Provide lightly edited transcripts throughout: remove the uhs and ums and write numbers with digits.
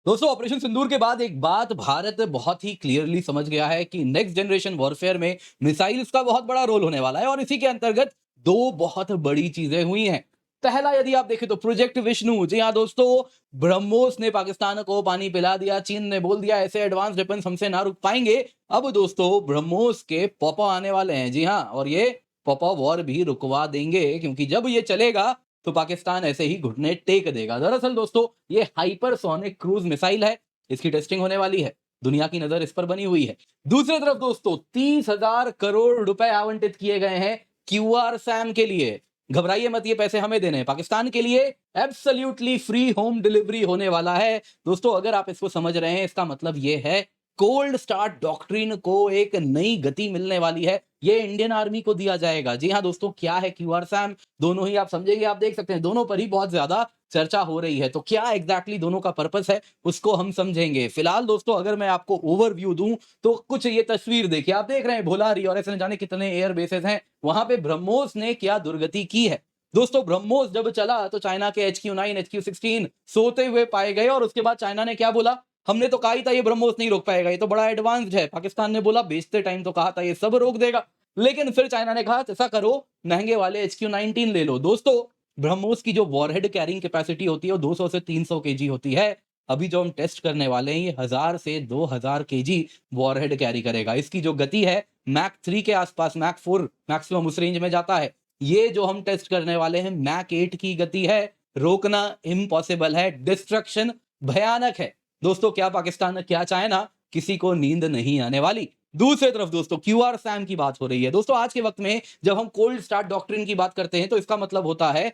दोस्तों ऑपरेशन सिंदूर के बाद एक बात भारत बहुत ही क्लियरली समझ गया है कि नेक्स्ट जनरेशन वॉरफेयर में मिसाइल्स का बहुत बड़ा रोल होने वाला है और इसी के अंतर्गत दो बहुत बड़ी चीजें हुई हैं। पहला यदि आप देखें तो प्रोजेक्ट विष्णु, जी हाँ दोस्तों, ब्रह्मोस ने पाकिस्तान को पानी पिला दिया। चीन ने बोल दिया ऐसे एडवांस वेपन्स हमसे ना रुक पाएंगे। अब दोस्तों ब्रह्मोस के पॉपा आने वाले हैं, जी हाँ, और ये पॉपा वॉर भी रुकवा देंगे क्योंकि जब ये चलेगा तो पाकिस्तान ऐसे ही घुटने टेक देगा। दरअसल दोस्तों ये हाइपरसोनिक क्रूज मिसाइल है, इसकी टेस्टिंग होने वाली है, दुनिया की नजर इस पर बनी हुई है। दूसरी तरफ दोस्तों 30,000 करोड़ रुपए आवंटित किए गए हैं क्यूआर सैम के लिए। घबराइए मत, ये पैसे हमें देने हैं, पाकिस्तान के लिए एब्सोल्युटली फ्री होम डिलीवरी होने वाला है। दोस्तों अगर आप इसको समझ रहे हैं, इसका मतलब ये है कोल्ड स्टार्ट डॉक्ट्रिन को एक नई गति मिलने वाली है। ये इंडियन आर्मी को दिया जाएगा। जी हाँ दोस्तों, क्या है क्यूआर सैम, दोनों ही आप समझेंगे, आप देख सकते हैं दोनों पर ही बहुत ज्यादा चर्चा हो रही है। तो क्या एग्जैक्टली दोनों का पर्पस है उसको हम समझेंगे। फिलहाल दोस्तों अगर मैं आपको ओवरव्यू दूं तो कुछ ये तस्वीर देखिए, आप देख रहे हैं भोलारी और ऐसे न जाने कितने एयर बेसेस हैं, वहां पे ब्रह्मोस ने क्या दुर्गति की है। दोस्तों ब्रह्मोस जब चला तो चाइना के HQ-9 HQ-16 सोते हुए पाए गए और उसके बाद चाइना ने क्या बोला, हमने तो कहा ही था ये ब्रह्मोस नहीं रोक पाएगा, ये तो बड़ा एडवांस्ड है। पाकिस्तान ने बोला बेचते टाइम तो कहा था ये सब रोक देगा, लेकिन फिर चाइना ने कहा ऐसा करो महंगे वाले HQ-19 ले लो। दोस्तों ब्रह्मोस की जो वॉरहेड कैरिंग कैपेसिटी होती है वो 200 से 300 केजी होती है। अभी जो हम टेस्ट करने वाले हैं ये 1000 से 2000 केजी वॉरहेड कैरी करेगा। इसकी जो गति है मैक 3 के आसपास, मैक 4 मैक्सिमम उस रेंज में जाता है। ये जो हम टेस्ट करने वाले हैं मैक 8 की गति है। रोकना इम्पॉसिबल है, डिस्ट्रक्शन भयानक है। दोस्तों क्या पाकिस्तान, क्या चाइना, किसी को नींद नहीं आने वाली। दूसरी तरफ दोस्तों क्यूआर सैम की बात हो रही है। दोस्तों आज के वक्त में जब हम कोल्ड स्टार्ट डॉक्ट्रिन की बात करते हैं तो इसका मतलब होता है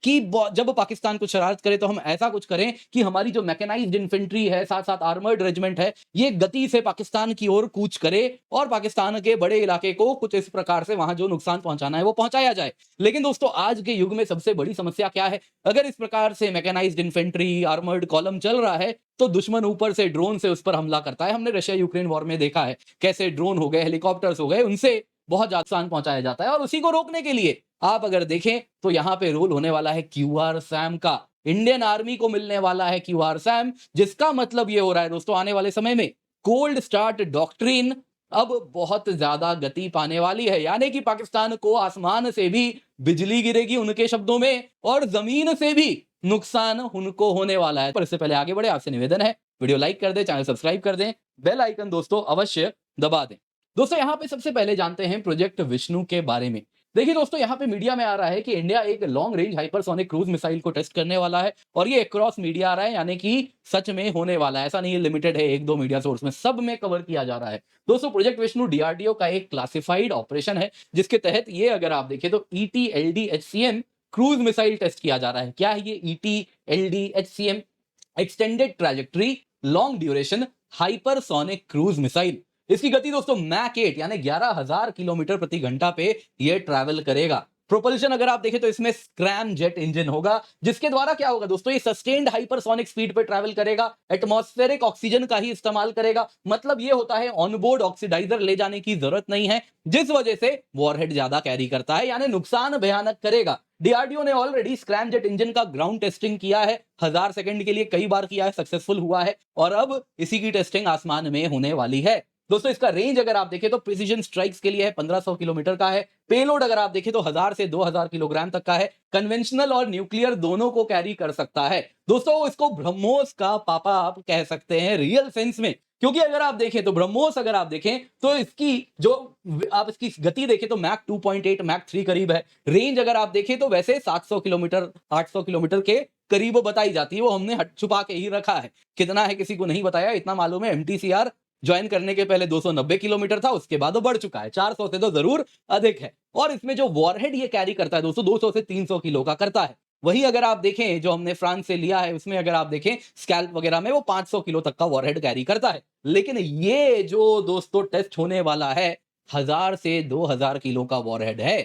कि जब पाकिस्तान कुछ शरारत करे तो हम ऐसा कुछ करें कि हमारी जो मैकेनाइज्ड इन्फेंट्री है, साथ साथ आर्मर्ड रेजिमेंट है, ये गति से पाकिस्तान की ओर कूच करे और पाकिस्तान के बड़े इलाके को कुछ इस प्रकार से वहां जो नुकसान पहुंचाना है वो पहुंचाया जाए। लेकिन दोस्तों आज के युग में सबसे बड़ी समस्या क्या है, अगर इस प्रकार से मैकेनाइज्ड इन्फेंट्री आर्मर्ड कॉलम चल रहा है तो दुश्मन ऊपर से ड्रोन से उस पर हमला करता है। हमने रशिया यूक्रेन वॉर में देखा है कैसे ड्रोन हो गए, हेलीकॉप्टर्स हो गए, उनसे बहुत ज्यादा नुकसान पहुंचाया जाता है। और उसी को रोकने के लिए आप अगर देखें तो यहां पे रोल होने वाला है क्यूआर सैम का। इंडियन आर्मी को मिलने वाला है क्यूआर सैम, जिसका मतलब ये हो रहा है दोस्तों आने वाले समय में कोल्ड स्टार्ट डॉक्ट्रिन अब बहुत ज्यादा गति पाने वाली है। यानी कि पाकिस्तान को आसमान से भी बिजली गिरेगी उनके शब्दों में, और जमीन से भी नुकसान उनको होने वाला है। पर इससे पहले आगे बढ़े आपसे निवेदन है वीडियो लाइक कर दें, चैनल सब्सक्राइब कर दें, बेल आइकन दोस्तों अवश्य दबा दें। दोस्तों यहां पे सबसे पहले जानते हैं प्रोजेक्ट विष्णु के बारे में। देखिए दोस्तों यहाँ पे मीडिया में आ रहा है कि इंडिया एक long range hypersonic cruise missile को टेस्ट करने वाला है और ये अक्रॉस मीडिया आ रहा है, यानी कि सच में होने वाला है। ऐसा नहीं है लिमिटेड है एक दो मीडिया सोर्स में, सब में कवर किया जा रहा है। दोस्तों प्रोजेक्ट विष्णु डीआरडीओ का एक क्लासिफाइड ऑपरेशन है जिसके तहत ये अगर आप देखें तो ET-LD-HCM क्रूज मिसाइल टेस्ट किया जा रहा है। क्या है ये ET-LD-HCM? Extended trajectory long duration hypersonic cruise missile. इसकी गति दोस्तों मैक 8 यानी 11,000 किलोमीटर प्रति घंटा पे ये ट्रैवल करेगा। प्रोपल्शन अगर आप देखें तो इसमें स्क्रैम जेट इंजन होगा, जिसके द्वारा क्या होगा दोस्तों, ये सस्टेन्ड हाइपरसोनिक स्पीड पे ट्रैवल करेगा, एटमॉस्फेरिक ऑक्सीजन का ही इस्तेमाल करेगा। मतलब ये होता है ऑनबोर्ड ऑक्सीडाइजर ले जाने की जरूरत नहीं है, जिस वजह से वॉरहेड ज्यादा कैरी करता है, यानी नुकसान भयानक करेगा। डीआरडीओ ने ऑलरेडी स्क्रैम जेट इंजन का ग्राउंड टेस्टिंग किया है, 1000 सेकंड के लिए कई बार किया है, सक्सेसफुल हुआ है, और अब इसी की टेस्टिंग आसमान में होने वाली है। दोस्तों इसका रेंज अगर आप देखें तो प्रिसीजन स्ट्राइक्स के लिए है, 1500 किलोमीटर का है। पेलोड अगर आप देखें तो 1000 से 2000 किलोग्राम तक का है। कन्वेंशनल और न्यूक्लियर दोनों को कैरी कर सकता है। दोस्तों इसको ब्रह्मोस का पापा आप कह सकते हैं रियल सेंस में, क्योंकि अगर आप देखें तो ब्रह्मोस अगर आप देखें तो इसकी जो आप इसकी गति देखें तो मैक 2.8 मैक 3 करीब है। रेंज अगर आप देखें तो वैसे 700 किलोमीटर 800 किलोमीटर के करीब बताई जाती है, वो हमने हट छुपा के ही रखा है। कितना है किसी को नहीं बताया, इतना मालूम है MTCR ज्वाइन करने के पहले 290 किलोमीटर था, उसके बाद वो बढ़ चुका है, 400 से तो जरूर अधिक है। और इसमें जो वॉरहेड ये कैरी करता है दोस्तों 200 से 300 किलो का करता है। वही अगर आप देखें जो हमने फ्रांस से लिया है उसमें अगर आप देखें स्कैल्प वगैरह में वो 500 किलो तक का वॉरहेड कैरी करता है। लेकिन ये जो दोस्तों टेस्ट होने वाला है 1000 से 2000 किलो का वॉरहेड है,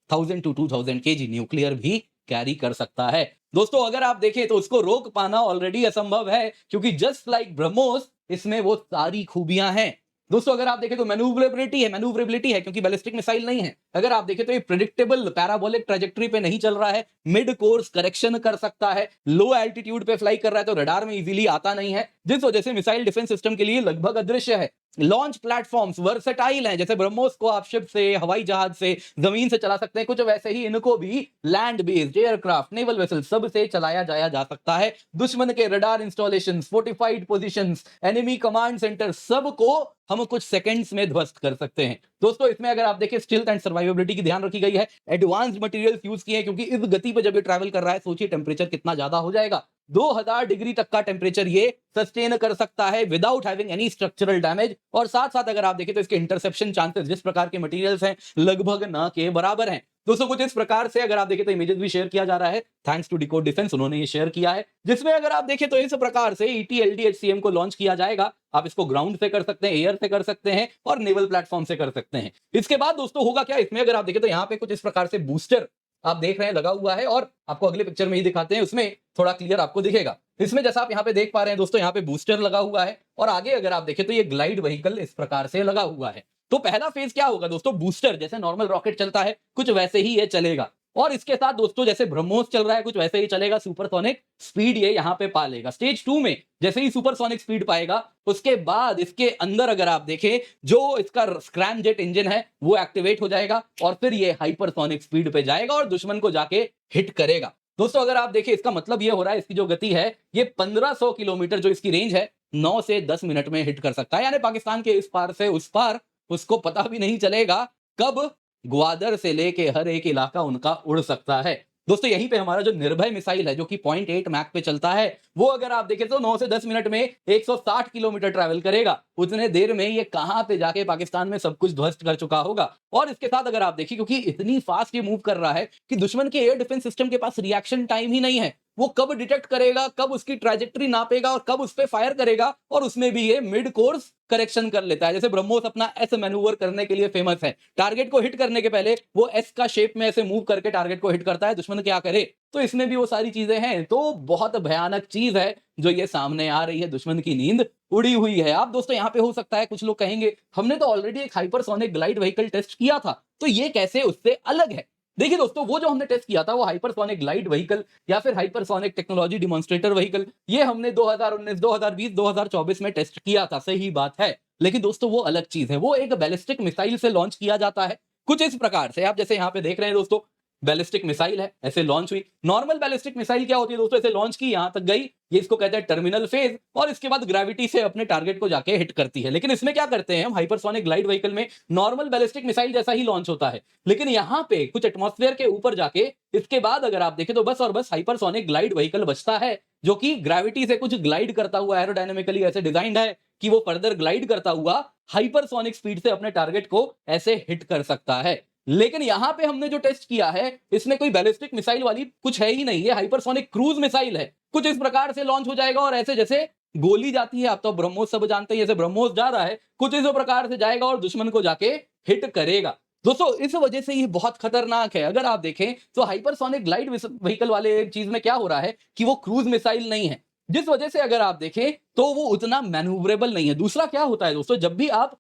1000 to 2000 केजी न्यूक्लियर भी कैरी कर सकता है। दोस्तों अगर आप देखें तो उसको रोक पाना ऑलरेडी असंभव है, क्योंकि जस्ट लाइक ब्रह्मोस इसमें वो सारी खूबियां हैं। दोस्तों अगर आप देखें तो मैन्यूवरेबिलिटी है क्योंकि बैलिस्टिक मिसाइल नहीं है। अगर आप देखें तो ये प्रेडिक्टेबल पैराबोलिक ट्रैजेक्टरी पे नहीं चल रहा है, मिड कोर्स करेक्शन कर सकता है, लो एल्टीट्यूड पे फ्लाई कर रहा है तो रडार में इजीली आता नहीं है, जिस वजह से मिसाइल डिफेंस सिस्टम के लिए लगभग अदृश्य है। लॉन्च प्लेटफॉर्म्स वर्सेटाइल हैं, जैसे ब्रह्मोस को आप शिप से, हवाई जहाज से, जमीन से चला सकते हैं, कुछ वैसे ही इनको भी land based aircraft, naval vessel सब से चलाया जाया जा सकता है। दुश्मन के radar installations, fortified positions, enemy command centre सबको हम कुछ सेकंड्स में ध्वस्त कर सकते हैं। दोस्तों इसमें अगर आप देखें स्टिल्थ एंड सर्वाइवेबिलिटी की ध्यान रखी गई है, एडवांस्ड मटेरियल्स यूज किए हैं क्योंकि इस गति पे जब ये ट्रैवल कर रहा है सोचिए टेम्परेचर कितना ज्यादा हो जाएगा। 2000 डिग्री तक का टेम्परेचर ये सस्टेन कर सकता है without having any structural damage, और साथ साथ अगर आप देखें तो इसके इंटरसेप्शन चांसेस जिस प्रकार के मटेरियल्स हैं लगभग ना के बराबर हैं। दोस्तों कुछ इस प्रकार से अगर आप देखें तो इमेजेस भी शेयर किया जा रहा है, थैंक्स टू डिकोड डिफेंस उन्होंने ये शेयर किया है, जिसमें अगर आप देखें तो इस प्रकार से ETLD-HCM को लॉन्च किया जाएगा। आप इसको ग्राउंड से कर सकते हैं, एयर से कर सकते हैं और नेवल प्लेटफॉर्म से कर सकते हैं। इसके बाद दोस्तों होगा क्या, इसमें अगर आप देखें तो यहाँ पे कुछ इस प्रकार से बूस्टर आप देख रहे हैं लगा हुआ है, और आपको अगले पिक्चर में ही दिखाते हैं, उसमें थोड़ा क्लियर आपको दिखेगा। इसमें जैसा आप यहाँ पे देख पा रहे हैं दोस्तों, यहाँ पे बूस्टर लगा हुआ है और आगे अगर आप देखें तो ये ग्लाइड व्हीकल इस प्रकार से लगा हुआ है। तो पहला फेज क्या होगा दोस्तों, बूस्टर जैसे नॉर्मल रॉकेट चलता है कुछ वैसे ही ये चलेगा, और इसके साथ दोस्तों जैसे ब्रह्मोस चल रहा है कुछ वैसे ही चलेगा, सुपरसोनिक स्पीड ये यहाँ पे पा लेगा। स्टेज 2 में जैसे ही सुपरसोनिक स्पीड पाएगा उसके बाद इसके अंदर अगर आप देखें जो इसका स्क्रैम जेट इंजन है वो एक्टिवेट हो जाएगा और फिर ये हाइपरसोनिक स्पीड पे जाएगा और दुश्मन को जाके हिट करेगा। दोस्तों अगर आप देखें इसका मतलब ये हो रहा है इसकी जो गति है ये 1500 किलोमीटर जो इसकी रेंज है 9 से 10 मिनट में हिट कर सकता है, यानी पाकिस्तान के इस पार से उस पार उसको पता भी नहीं चलेगा कब ग्वादर से लेके हर एक इलाका उनका उड़ सकता है। दोस्तों यहीं पे हमारा जो निर्भय मिसाइल है जो कि 0.8 मैक पे चलता है वो अगर आप देखें तो 9 से 10 मिनट में 160 किलोमीटर ट्रैवल करेगा। उतने देर में ये कहां पे जाके पाकिस्तान में सब कुछ ध्वस्त कर चुका होगा। और इसके साथ अगर आप देखिए क्योंकि इतनी फास्ट ये मूव कर रहा है कि दुश्मन के एयर डिफेंस सिस्टम के पास रिएक्शन टाइम ही नहीं है, वो कब डिटेक्ट करेगा, कब उसकी ट्रैजेक्टरी नापेगा और कब उस पे फायर करेगा, और उसमें भी ये मिड कोर्स करेक्शन कर लेता है। जैसे ब्रह्मोस अपना एस मैन्यूवर करने के लिए फेमस है, टारगेट को हिट करने के पहले वो एस का शेप में ऐसे मूव करके टारगेट को हिट करता है, दुश्मन क्या करे। तो इसमें भी वो सारी चीजें हैं, तो बहुत भयानक चीज है जो ये सामने आ रही है, दुश्मन की नींद उड़ी हुई है। आप दोस्तों यहाँ पे हो सकता है कुछ लोग कहेंगे हमने तो ऑलरेडी एक हाइपरसोनिक ग्लाइड व्हीकल टेस्ट किया था तो ये कैसे उससे अलग है। देखिए दोस्तों वो जो हमने टेस्ट किया था वो हाइपरसोनिक ग्लाइड व्हीकल या फिर हाइपरसोनिक टेक्नोलॉजी डिमॉन्स्ट्रेटर व्हीकल, ये हमने 2019, 2020, 2024 में टेस्ट किया था, सही बात है। लेकिन दोस्तों वो अलग चीज है, वो एक बैलिस्टिक मिसाइल से लॉन्च किया जाता है कुछ इस प्रकार से। आप जैसे यहाँ पे देख रहे हैं दोस्तों बैलिस्टिक मिसाइल है, ऐसे लॉन्च हुई। नॉर्मल बैलिस्टिक मिसाइल क्या होती है दोस्तों, ऐसे लॉन्च की यहां तक गई, ये इसको कहते हैं टर्मिनल फेज, और इसके बाद ग्रेविटी से अपने टारगेट को जाके हिट करती है। लेकिन इसमें क्या करते हैं हम, हाइपरसोनिक ग्लाइड व्हीकल में नॉर्मल बैलिस्टिक मिसाइल जैसा ही लॉन्च होता है, लेकिन यहां पे कुछ एटमॉस्फेयर के ऊपर जाके इसके बाद अगर आप देखें तो बस और बस हाइपरसोनिक ग्लाइड व्हीकल बचता है, जो कि ग्रेविटी से कुछ ग्लाइड करता हुआ एरोडायनेमिकली ऐसे डिजाइंड है कि वो फर्दर ग्लाइड करता हुआ हाइपरसोनिक स्पीड से अपने टारगेट को ऐसे हिट कर सकता है। लेकिन यहां पे हमने जो टेस्ट किया है इसमें कोई बैलिस्टिक मिसाइल वाली कुछ है ही नहीं, ये हाइपरसोनिक क्रूज मिसाइल है। कुछ इस प्रकार से लॉन्च हो जाएगा और ऐसे जैसे गोली जाती है, आप तो ब्रह्मोस सब जानते हैं, जैसे ब्रह्मोस जा रहा है कुछ इस प्रकार से जाएगा और दुश्मन को जाके हिट करेगा। दोस्तों इस वजह से ये बहुत खतरनाक है। अगर आप देखें तो हाइपरसोनिक ग्लाइड व्हीकल वाले चीज में क्या हो रहा है कि वो क्रूज मिसाइल नहीं है, जिस वजह से अगर आप देखें तो वो उतना मैन्यूवरेबल नहीं है। दूसरा क्या होता है दोस्तों, जब भी आप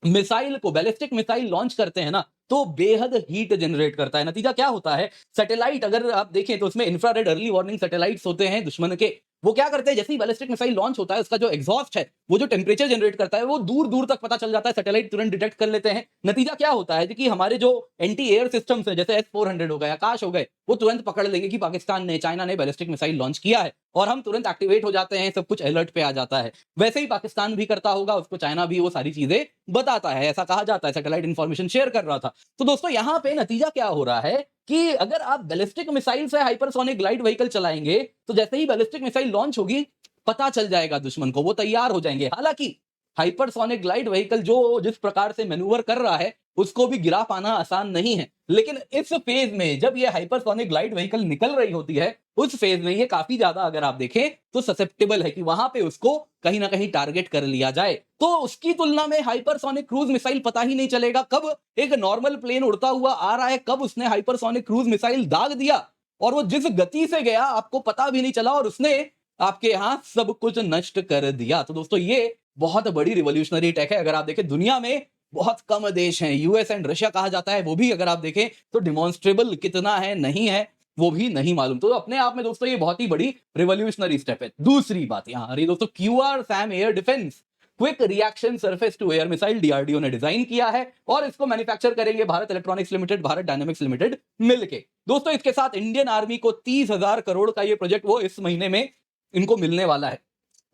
मिसाइल को बैलिस्टिक मिसाइल लॉन्च करते हैं ना तो बेहद हीट जनरेट करता है। नतीजा क्या होता है, सैटेलाइट अगर आप देखें तो उसमें इंफ्रारेड अर्ली वार्निंग सैटेलाइट्स होते हैं दुश्मन के, वो क्या करते हैं जैसे ही बैलिस्टिक मिसाइल लॉन्च होता है उसका जो एग्जॉस्ट है वो जो टेम्परेचर जनरेट करता है वो दूर दूर तक पता चल जाता है, सैटेलाइट तुरंत डिटेक्ट कर लेते हैं। नतीजा क्या होता है कि हमारे जो एंटी एयर सिस्टम्स है जैसे S-400 हो गए, आकाश हो गए, वो तुरंत पकड़ लेंगे कि पाकिस्तान ने, चाइना ने बैलिस्टिक मिसाइल लॉन्च किया है और हम तुरंत एक्टिवेट हो जाते हैं, सब कुछ अलर्ट पे आ जाता है। वैसे ही पाकिस्तान भी करता होगा, उसको चाइना भी वो सारी चीजें बताता है, ऐसा कहा जाता है, सैटेलाइट इंफॉर्मेशन शेयर कर रहा था। तो दोस्तों यहाँ पे नतीजा क्या हो रहा है कि अगर आप बैलिस्टिक मिसाइल से हाइपरसोनिक ग्लाइड व्हीकल चलाएंगे तो जैसे ही बैलिस्टिक मिसाइल लॉन्च होगी पता चल जाएगा दुश्मन को, वो तैयार हो जाएंगे। हालांकि हाइपरसोनिक ग्लाइड व्हीकल जो जिस प्रकार से मैन्यूवर कर रहा है उसको भी गिरा पाना आसान नहीं है, लेकिन इस फेज में जब ये हाइपरसोनिक ग्लाइड व्हीकल निकल रही होती है उस फेज में ये काफी ज्यादा अगर आप देखें तो ससेप्टेबल है कि वहां पे उसको कहीं ना कहीं टारगेट कर लिया जाए। तो उसकी तुलना में हाइपरसोनिक क्रूज मिसाइल पता ही नहीं चलेगा कब एक नॉर्मल प्लेन उड़ता हुआ आ रहा है, कब उसने हाइपरसोनिक क्रूज मिसाइल दाग दिया और वो जिस गति से गया आपको पता भी नहीं चला और उसने आपके यहां सब कुछ नष्ट कर दिया। तो दोस्तों ये बहुत बड़ी रिवॉल्यूशनरी टेक है। अगर आप देखें दुनिया में बहुत कम देश हैं, यूएस एंड रशिया कहा जाता है, वो भी अगर आप देखें तो डिमॉन्स्ट्रेबल कितना है, नहीं है, वो भी नहीं मालूम। तो अपने आप में दोस्तों ये बहुत ही बड़ी रिवॉल्यूशनरी स्टेप है। दूसरी बात यहां आ रही है दोस्तों, QR SAM air defence quick reaction surface to air missile DRDO ने डिजाइन किया है और इसको मैन्युफैक्चर करेंगे Bharat Electronics Limited, Bharat Dynamics Limited मिलके। दोस्तों इसके साथ इंडियन आर्मी को 30,000 करोड़ का ये प्रोजेक्ट वो इस महीने में इनको मिलने वाला है।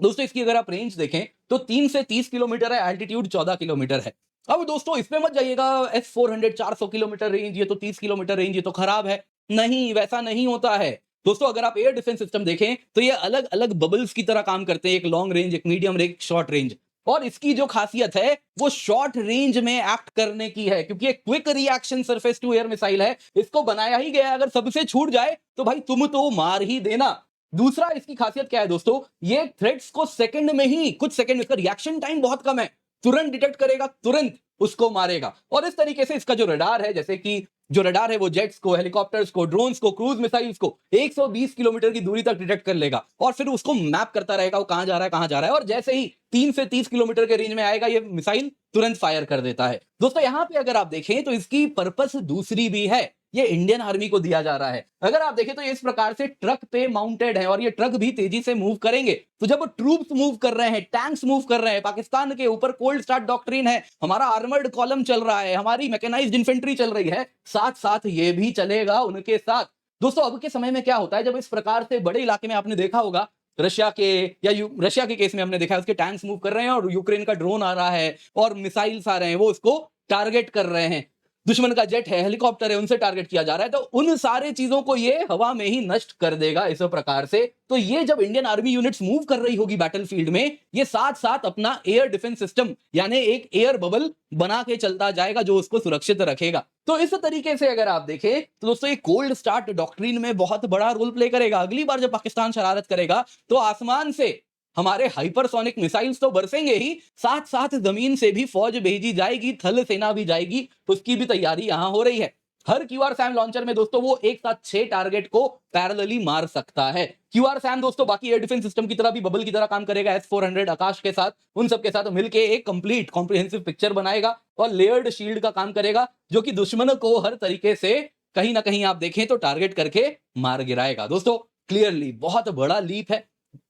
दोस्तों इसकी अगर आप रेंज देखें तो 3 से 30 किलोमीटर है, एल्टीट्यूड 14 किलोमीटर है। अब दोस्तों इसमें मत जाइएगा S-400 400 किलोमीटर रेंज, ये तो 30 किलोमीटर रेंज, ये तो खराब है। नहीं, वैसा नहीं होता है। दोस्तों अगर आप एयर डिफेंस सिस्टम देखें तो ये अलग-अलग बबल्स की तरह काम करते हैं, एक लॉन्ग रेंज, एक मीडियम रेंज, एक शॉर्ट रेंज। और इसकी जो खासियत है वो शॉर्ट रेंज में एक्ट करने की है, क्योंकि एक quick reaction surface to air missile है। इसको बनाया ही गया है, अगर सबसे छूट जाए तो भाई तुम तो मार ही देना। दूसरा इसकी खासियत क्या है दोस्तों, ये थ्रेट्स को सेकंड में ही, कुछ सेकंड, इसका रिएक्शन टाइम बहुत कम है, तुरंत डिटेक्ट करेगा, तुरंत उसको मारेगा। और इस तरीके से इसका जो रडार है, जैसे कि जो रडार है वो जेट्स को, हेलीकॉप्टर्स को, ड्रोन्स को, क्रूज मिसाइल्स को 120 किलोमीटर की दूरी तक डिटेक्ट कर लेगा और फिर उसको मैप करता रहेगा वो कहां जा रहा है, कहां जा रहा है। और जैसे ही 3 से 30 किलोमीटर के रेंज में आएगा ये मिसाइल तुरंत फायर कर देता है। दोस्तों यहां पे अगर आप देखें तो इसकी पर्पस दूसरी भी है, ये इंडियन आर्मी को दिया जा रहा है। अगर आप देखें तो ये इस प्रकार से ट्रक पे माउंटेड है और ये ट्रक भी तेजी से मूव करेंगे। तो जब ट्रूप्स मूव कर रहे हैं, टैंक्स मूव कर रहे हैं, पाकिस्तान के ऊपर कोल्ड स्टार्ट डॉक्ट्रिन है, हमारा आर्मर्ड कॉलम चल रहा है, हमारी मैकेनाइज्ड इन्फेंट्री चल रही है, साथ साथ ये भी चलेगा उनके साथ। दोस्तों अब के समय में क्या होता है, जब इस प्रकार से बड़े इलाके में आपने देखा होगा, रशिया के केस में हमने देखा है, उसके टैंक्स मूव कर रहे हैं और यूक्रेन का ड्रोन आ रहा है और मिसाइल्स आ रहे हैं, वो उसको टारगेट कर रहे हैं। दुश्मन का जेट है, हेलीकॉप्टर है, उनसे टारगेट किया जा रहा है, तो उन सारे चीजों को ये हवा में ही नष्ट कर देगा इस प्रकार से। तो ये जब इंडियन आर्मी यूनिट्स मूव कर रही होगी बैटलफील्ड में, ये साथ साथ अपना एयर डिफेंस सिस्टम यानी एक एयर बबल बना के चलता जाएगा जो उसको सुरक्षित रखेगा। तो इस तरीके से अगर आप देखें तो दोस्तों ये कोल्ड स्टार्ट डॉक्ट्रिन में बहुत बड़ा रोल प्ले करेगा। अगली बार जब पाकिस्तान शरारत करेगा तो आसमान से हमारे हाइपरसोनिक मिसाइल्स तो बरसेंगे ही, साथ साथ जमीन से भी फौज भेजी जाएगी, थल सेना भी जाएगी, उसकी भी तैयारी यहां हो रही है। हर क्यूआर सैम लॉन्चर में दोस्तों वो एक साथ 6 टारगेट को पैरेलली मार सकता है। क्यूआर सैम दोस्तों बाकी एयर डिफेंस सिस्टम की तरह भी बबल की तरह काम करेगा, S-400 आकाश के साथ, उन सब के साथ मिलके एक कंप्लीट कॉम्प्रिहेंसिव पिक्चर बनाएगा और लेयर्ड शील्ड का काम करेगा, जो कि दुश्मन को हर तरीके से कहीं ना कहीं आप देखें तो टारगेट करके मार गिराएगा। दोस्तों क्लियरली बहुत बड़ा लीप है।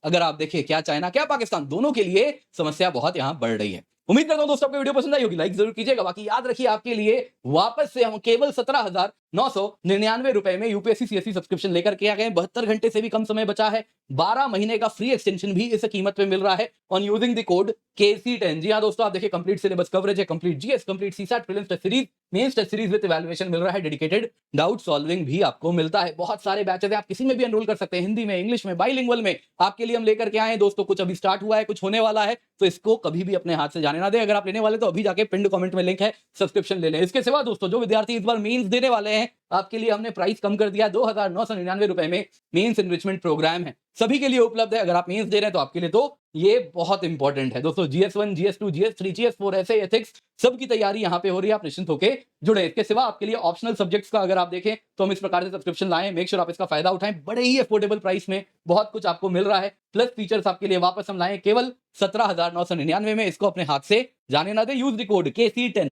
अगर आप देखें क्या चाइना क्या पाकिस्तान, दोनों के लिए समस्या बहुत यहां बढ़ रही है। उम्मीद करता हूं दोस्तों आपको वीडियो पसंद आई होगी, लाइक जरूर कीजिएगा। बाकी याद रखिए आपके लिए वापस से हम केवल 17,999 रुपए में यूपीएससी सीएससी सब्सक्रिप्शन लेकर के आ गए। 72 घंटे से भी कम समय बचा है, 12 महीने का फ्री एक्सटेंशन भी इस कीमत पे मिल रहा है on using the code KC10। जी हाँ दोस्तों, आप देखिए कंप्लीट सिलेबस कवरेज है, complete GS, complete CSAT prelims test series, mains test series with evaluation मिल रहा है, डेडिकेटेड डाउट सॉल्विंग भी आपको मिलता है। बहुत सारे बैचेस है, आप किसी में भी एनरोल कर सकते हैं, हिंदी में, इंग्लिश में, बाइलिंगुअल में आपके लिए हम लेकर के आए हैं। दोस्तों कुछ अभी स्टार्ट हुआ है, कुछ होने वाला है, तो इसको कभी भी अपने हाथ से जाने ना दें। अगर आप लेने वाले तो अभी जाके पिंड कमेंट में लिंक है, सब्सक्रिप्शन ले लें। इसके सिवा दोस्तों जो विद्यार्थी इस बार मेंस देने वाले हैं, आपके लिए हमने प्राइस कम कर दिया, 2,999 रुपए में मेंस एनरिचमेंट प्रोग्राम है, सभी के लिए उपलब्ध है। अगर आप मेंस दे रहे हैं तो आपके लिए तो ये बहुत इंपॉर्टेंट है दोस्तों। GS1, GS2, GS3, GS4 ऐसे एथिक्स सबकी तैयारी यहां पे हो रही है, आप निश्चिंत होकर जुड़े। इसके सिवा आपके लिए ऑप्शनल सब्जेक्ट्स का अगर आप देखें तो हम इस प्रकार से सब्सक्रिप्शन लाएं, मेक श्योर आप इसका फायदा उठाएं, बड़े ही अफोर्डेबल प्राइस में बहुत कुछ आपको मिल रहा है, प्लस फीचर्स आपके लिए वापस हम लाएं केवल 17,999 में। इसको अपने हाथ से जाने ना दे, यूज द कोड KC10।